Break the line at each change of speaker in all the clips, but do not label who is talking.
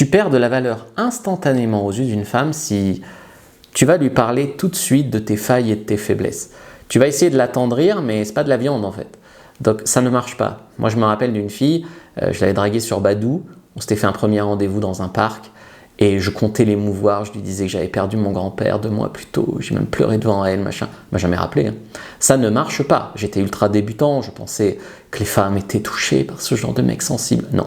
Tu perds de la valeur instantanément aux yeux d'une femme si tu vas lui parler tout de suite de tes failles et de tes faiblesses. Tu vas essayer de l'attendrir, mais c'est pas de la viande en fait. Donc ça ne marche pas. Moi je me rappelle d'une fille, je l'avais draguée sur Badoo, on s'était fait un premier rendez-vous dans un parc et je comptais l'émouvoir, je lui disais que j'avais perdu mon grand-père 2 mois plus tôt, j'ai même pleuré devant elle, machin. Elle m'a jamais rappelé. Hein. Ça ne marche pas. J'étais ultra débutant, je pensais que les femmes étaient touchées par ce genre de mec sensible. Non.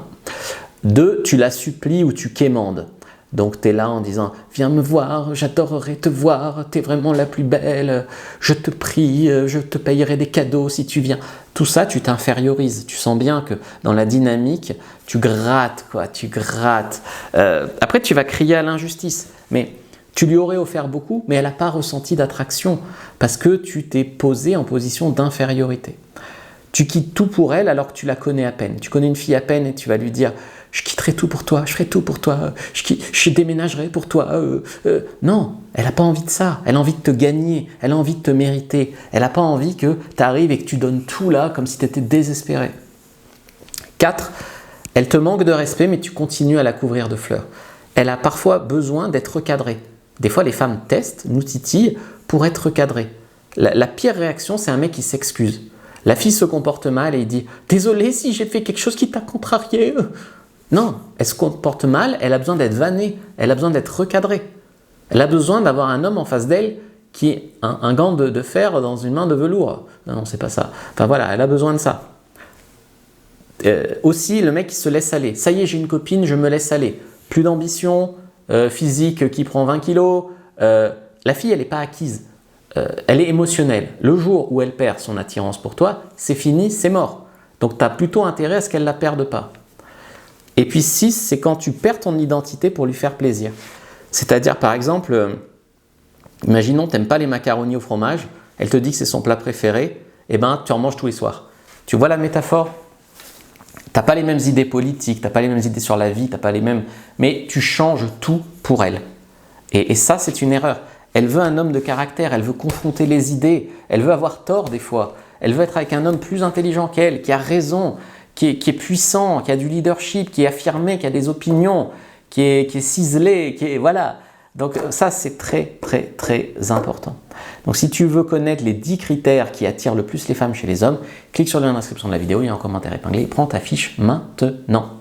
2, tu la supplies ou tu quémandes. Donc tu es là en disant « Viens me voir, j'adorerais te voir, tu es vraiment la plus belle, je te prie, je te payerai des cadeaux si tu viens. » Tout ça, tu t'infériorises. Tu sens bien que dans la dynamique, tu grattes, quoi, tu grattes. Après, tu vas crier à l'injustice. Mais tu lui aurais offert beaucoup, mais elle n'a pas ressenti d'attraction parce que tu t'es posé en position d'infériorité. Tu quittes tout pour elle alors que tu la connais à peine. Tu connais une fille à peine et tu vas lui dire « Je quitterai tout pour toi, je ferai tout pour toi, je déménagerai pour toi. » Non, elle n'a pas envie de ça. Elle a envie de te gagner, elle a envie de te mériter. Elle n'a pas envie que tu arrives et que tu donnes tout là comme si tu étais désespéré. 4, elle te manque de respect mais tu continues à la couvrir de fleurs. Elle a parfois besoin d'être recadrée. Des fois, les femmes testent, nous titillent pour être recadrées. La pire réaction, c'est un mec qui s'excuse. La fille se comporte mal et il dit « Désolé si j'ai fait quelque chose qui t'a contrarié. » Non, elle se comporte mal, elle a besoin d'être vannée, elle a besoin d'être recadrée. Elle a besoin d'avoir un homme en face d'elle qui est un gant de fer dans une main de velours. Non, c'est pas ça. Enfin voilà, elle a besoin de ça. Aussi, le mec qui se laisse aller. Ça y est, j'ai une copine, je me laisse aller. Plus d'ambition, physique qui prend 20 kilos. La fille, elle n'est pas acquise. Elle est émotionnelle. Le jour où elle perd son attirance pour toi, c'est fini, c'est mort. Donc tu as plutôt intérêt à ce qu'elle ne la perde pas. Et puis 6, c'est quand tu perds ton identité pour lui faire plaisir. C'est-à-dire par exemple, imaginons tu n'aimes pas les macaronis au fromage, elle te dit que c'est son plat préféré, et ben tu en manges tous les soirs. Tu vois la métaphore? Tu n'as pas les mêmes idées politiques, tu n'as pas les mêmes idées sur la vie, t'as pas les mêmes... mais tu changes tout pour elle. Et ça, c'est une erreur. Elle veut un homme de caractère, elle veut confronter les idées, elle veut avoir tort des fois, elle veut être avec un homme plus intelligent qu'elle, qui a raison, qui est puissant, qui a du leadership, qui est affirmé, qui a des opinions, qui est ciselé, qui est... Voilà. Donc ça, c'est très, très, très important. Donc si tu veux connaître les 10 critères qui attirent le plus les femmes chez les hommes, clique sur le lien dans la description de la vidéo, il y a un commentaire épinglé, prends ta fiche maintenant.